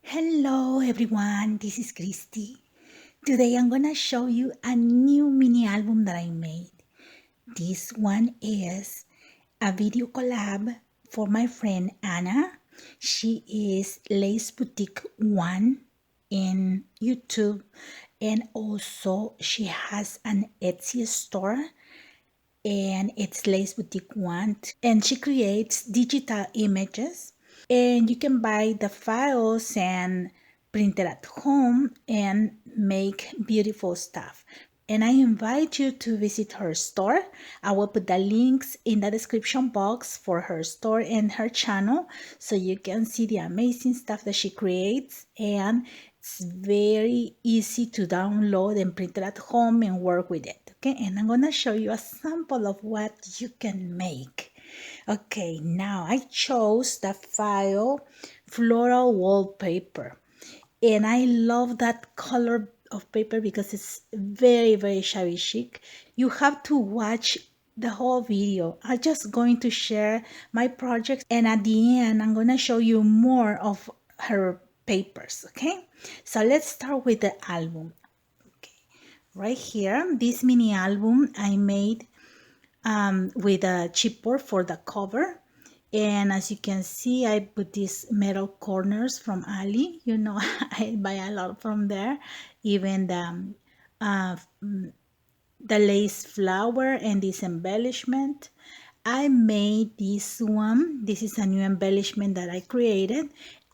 Hello everyone, this is Christy. Today I'm gonna show you a new mini album that I made. This one is a video collab for my friend Anna. She is Lace Boutique One in YouTube, and also she has an Etsy store, and it's Lace Boutique One, and she creates digital images, and you can buy the files and print it at home and make beautiful stuff. And I invite you to visit her store. I will put the links in the description box for her store and her channel so you can see the amazing stuff that she creates, and it's very easy to download and print it at home and work with it. Okay, and I'm gonna show you a sample of what you can make. Okay, now I chose the file floral wallpaper, and I love that color of paper because it's very shabby chic. You have to watch the whole video. I'm just going to share my project, and at the end I'm going to show you more of her papers. Okay, so let's start with the album. Okay, right here, this mini album I made with a chipboard for the cover. And as you can see, I put these metal corners from Ali. You know, I buy a lot from there. Even uh, the lace flower and this embellishment. I made this one. This is a new embellishment that I created.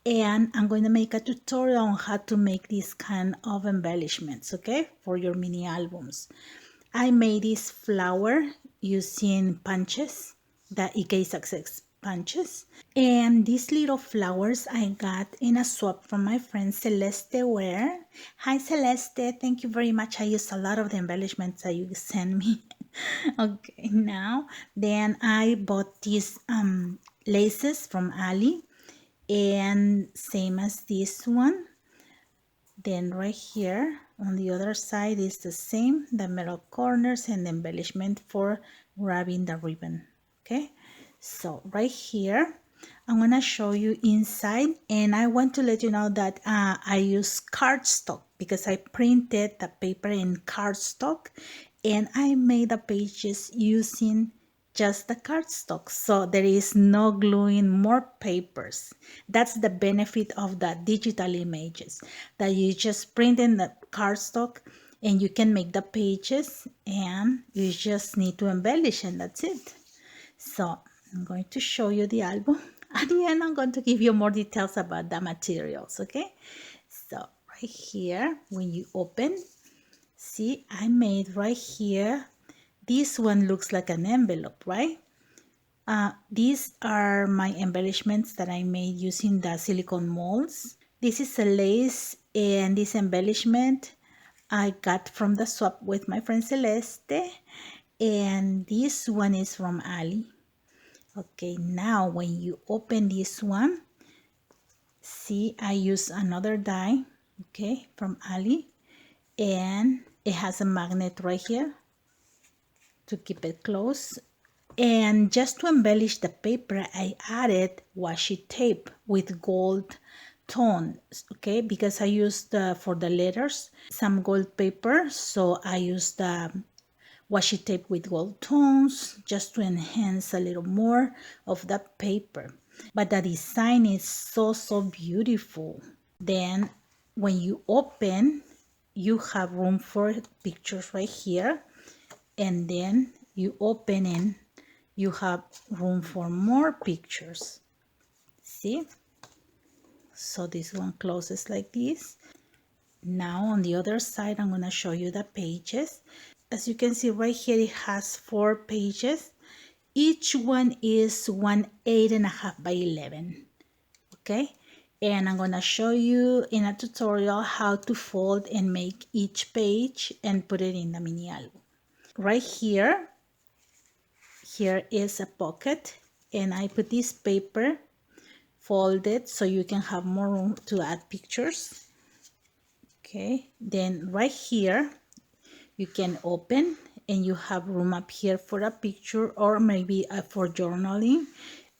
And I'm going to make a tutorial on how to make this kind of embellishments, okay, for your mini albums. I made this flower using punches, the IKEA Success punches. And these little flowers I got in a swap from my friend Celeste Ware. Hi Celeste, thank you very much. I use a lot of the embellishments that you send me. Okay, now then I bought these laces from Ali, and same as this one. Then right here on the other side is the same, the metal corners and the embellishment for grabbing the ribbon. Okay, so right here I'm gonna show you inside, and I want to let you know that I use cardstock because I printed the paper in cardstock, and I made the pages using just the cardstock, so there is no gluing more papers. That's the benefit of the digital images, that you just print in the cardstock and you can make the pages, and you just need to embellish, and that's it. So I'm going to show you the album. At the end, I'm going to give you more details about the materials, okay? So right here, when you open, see, I made right here, this one looks like an envelope, right? These are my embellishments that I made using the silicone molds. This is a lace, and this embellishment I got from the swap with my friend Celeste, and this one is from Ali. Okay, now when you open this one, see, I use another die, okay, from Ali, and it has a magnet right here to keep it closed. And just to embellish the paper, I added washi tape with gold tones, okay, because I used for the letters some gold paper, so I used the washi tape with gold tones just to enhance a little more of the paper. But the design is so beautiful. Then when you open, you have room for pictures right here, and then you open and you have room for more pictures. See, so this one closes like this. Now on the other side, I'm going to show you the pages. As you can see right here, it has 4 pages. Each one is 8.5 by 11. Okay, and I'm going to show you in a tutorial how to fold and make each page and put it in the mini album. Right here is a pocket, and I put this paper folded so you can have more room to add pictures. Okay, then right here you can open, and you have room up here for a picture, or maybe for journaling,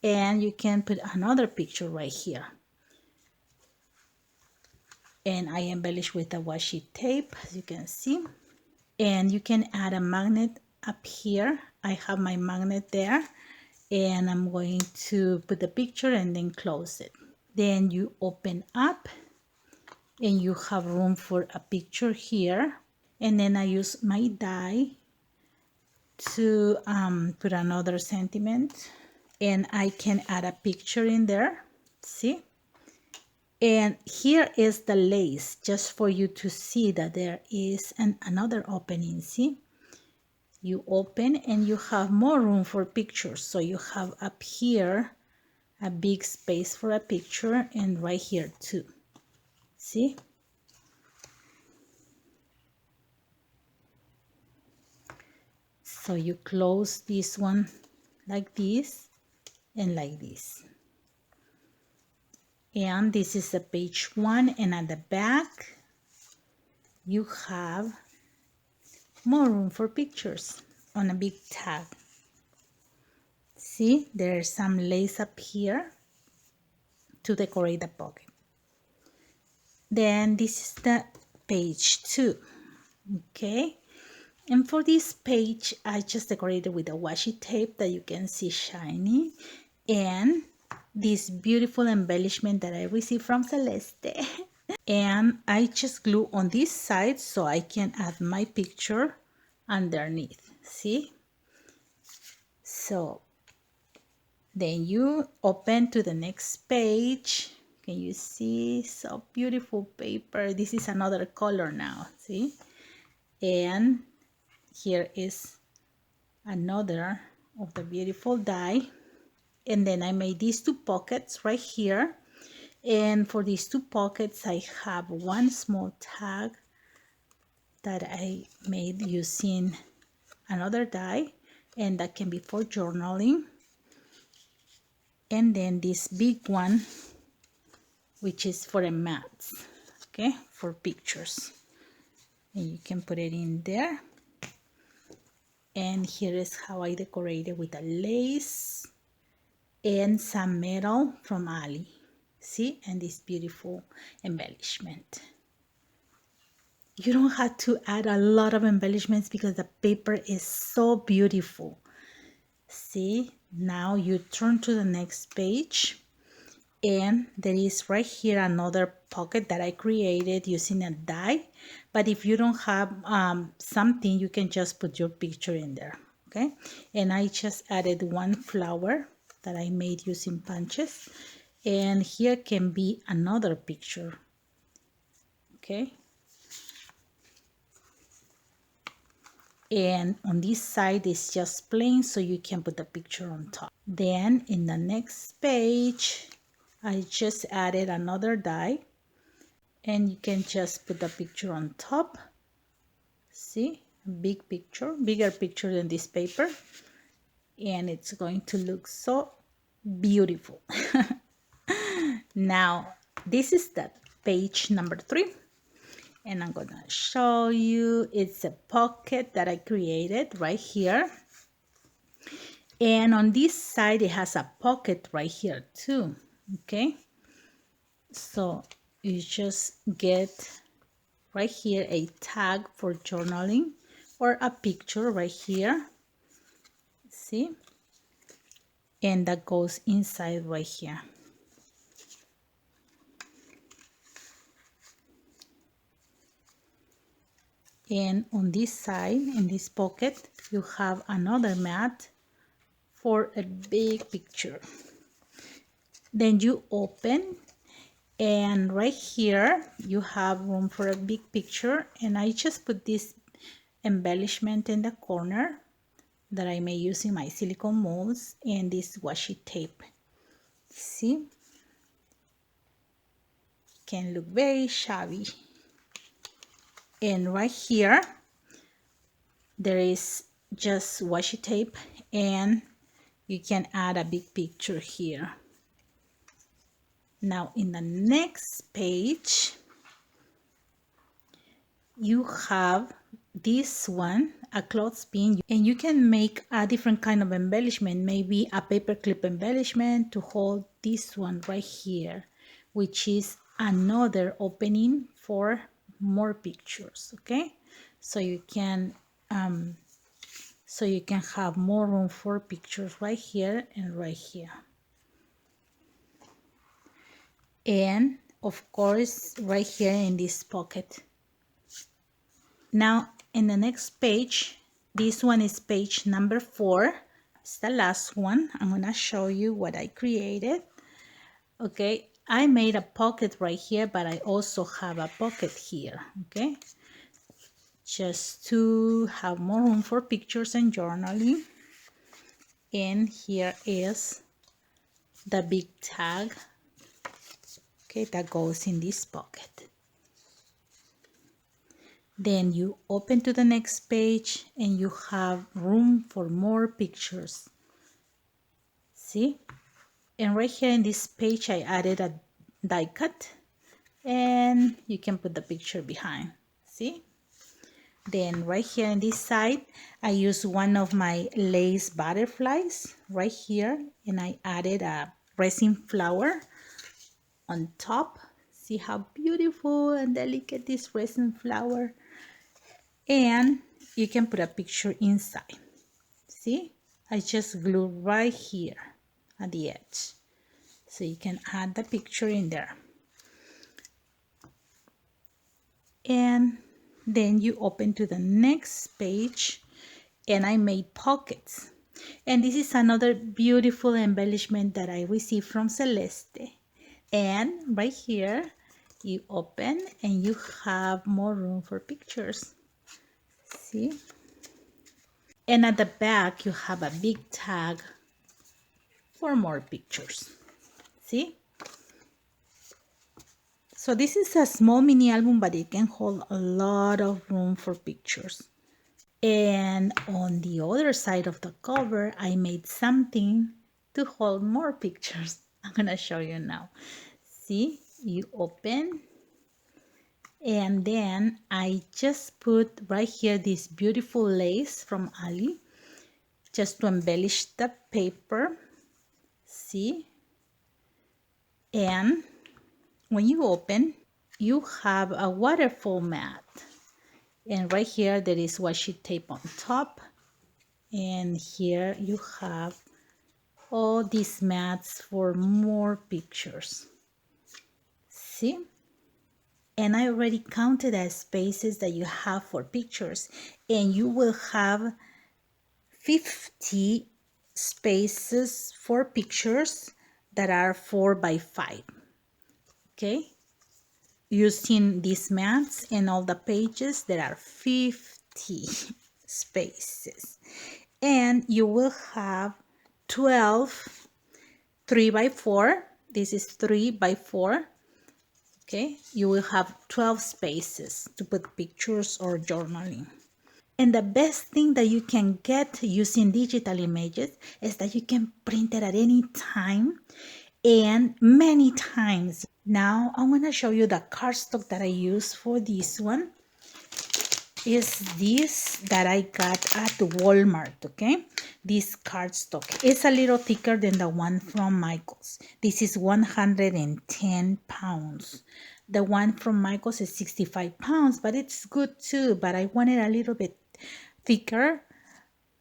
and you can put another picture right here. and I embellish with a washi tape, as you can see. And you can add a magnet up here. I have my magnet there, and I'm going to put the picture and then close it. Then you open up and you have room for a picture here. And then I use my die to put another sentiment, and I can add a picture in there. See? And here is the lace, just for you to see that there is another opening. See? You open and you have more room for pictures. So you have up here a big space for a picture, and right here too. See? So you close this one like this and like this. And this is the page 1, and at the back you have more room for pictures on a big tag. See, there's some lace up here to decorate the pocket. Then this is the page 2. Okay, and for this page I just decorated with a washi tape that you can see shiny, and this beautiful embellishment that I received from Celeste. And I just glue on this side so I can add my picture underneath. See? So then you open to the next page. Can you see? So beautiful paper. This is another color now. See? And here is another of the beautiful die. And then I made these 2 pockets right here. And for these 2 pockets, I have one small tag that I made using another die, and that can be for journaling. And then this big one, which is for a mat, okay, for pictures. And you can put it in there. And here is how I decorated with a lace and some metal from Ali. See, and this beautiful embellishment. You don't have to add a lot of embellishments because the paper is so beautiful. See, now you turn to the next page, and there is right here another pocket that I created using a die. But if you don't have something, you can just put your picture in there. Okay, and I just added one flower that I made using punches, and here can be another picture. Okay, and on this side is just plain, so you can put the picture on top. Then in the next page I just added another die, and you can just put the picture on top. See, a big picture, bigger picture than this paper, and it's going to look so beautiful. Now this is the page number 3, and I'm gonna show you. It's a pocket that I created right here, and on this side it has a pocket right here too. Okay, so you just get right here a tag for journaling or a picture right here. See, and that goes inside right here. And on this side, in this pocket, you have another mat for a big picture. Then you open, and right here you have room for a big picture, and I just put this embellishment in the corner that I made using my silicone molds and this washi tape. See, can look very shabby. And right here there is just washi tape, and you can add a big picture here. Now in the next page you have this one, a clothespin, and you can make a different kind of embellishment, maybe a paperclip embellishment to hold this one right here, which is another opening for more pictures. Okay, so you can have more room for pictures right here and right here, and of course right here in this pocket. Now in the next page, this one is page number 4. It's the last one. I'm gonna show you what I created. Okay, I made a pocket right here, but I also have a pocket here. Okay, just to have more room for pictures and journaling. And here is the big tag, okay, that goes in this pocket. Then you open to the next page and you have room for more pictures. See? And right here in this page I added a die cut, and you can put the picture behind. See? Then right here on this side I used one of my lace butterflies right here, and I added a resin flower on top. See how beautiful and delicate this resin flower. And you can put a picture inside. See, I just glue right here at the edge, so you can add the picture in there. And then you open to the next page, and I made pockets. And this is another beautiful embellishment that I received from Celeste. And right here you open and you have more room for pictures. See? And at the back you have a big tag for more pictures. See? So this is a small mini album, but it can hold a lot of room for pictures. And on the other side of the cover, I made something to hold more pictures. I'm gonna show you now. See, you open, and then I just put right here this beautiful lace from Ali, just to embellish the paper. See? And when you open, you have a waterfall mat. And right here there is washi tape on top. And here you have all these mats for more pictures. See? And I already counted the spaces that you have for pictures, and you will have 50 spaces for pictures that are 4 by 5. Okay? Using these mats and all the pages, there are 50 spaces. And you will have 12 3 by 4. This is 3 by 4. Okay, you will have 12 spaces to put pictures or journaling. And the best thing that you can get using digital images is that you can print it at any time and many times. Now I'm going to show you the cardstock that I use for this one. Is this that I got at Walmart. Okay, this cardstock is a little thicker than the one from Michaels. This is 110 pounds. The one from Michaels is 65 pounds, but it's good too, but I wanted a little bit thicker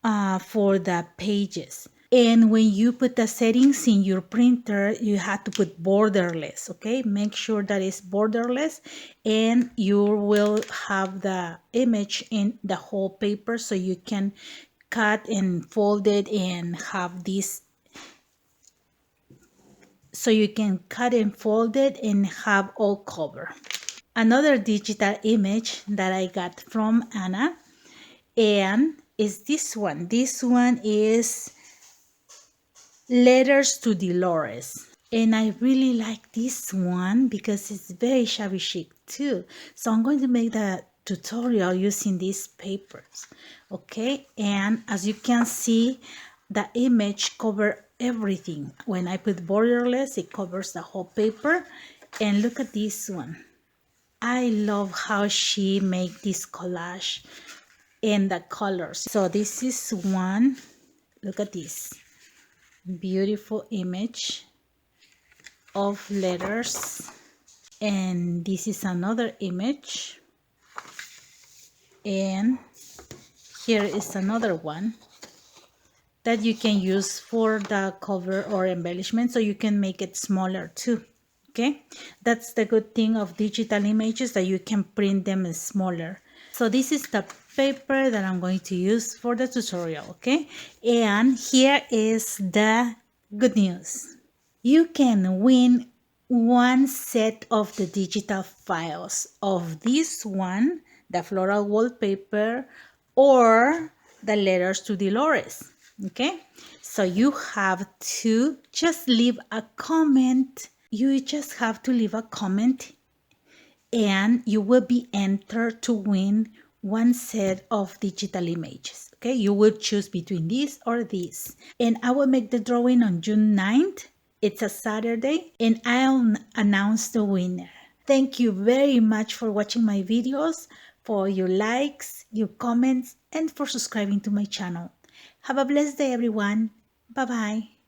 for the pages. And when you put the settings in your printer, you have to put borderless. Okay, make sure that it's borderless, and you will have the image in the whole paper, so you can cut and fold it and have this. So you can cut and fold it and have all cover. Another digital image that I got from Anna, and is this one. This one is Letters to Dolores. And I really like this one because it's very shabby chic too. So I'm going to make the tutorial using these papers. Okay, and as you can see, the image covers everything. When I put borderless, it covers the whole paper. And look at this one. I love how she made this collage and the colors. So this is one. Look at this beautiful image of letters. And this is another image. And here is another one that you can use for the cover or embellishment, so you can make it smaller too. Okay, that's the good thing of digital images, that you can print them smaller. So this is the paper that I'm going to use for the tutorial. Okay, and here is the good news. You can win one set of the digital files of this one, the floral wallpaper, or the letters to Dolores. Okay, so you have to just leave a comment. You just have to leave a comment and you will be entered to win one set of digital images. Okay, you will choose between this or this. And I will make the drawing on June 9th. It's a Saturday, and I'll announce the winner. Thank you very much for watching my videos, for your likes, your comments, and for subscribing to my channel. Have a blessed day, everyone. Bye-bye.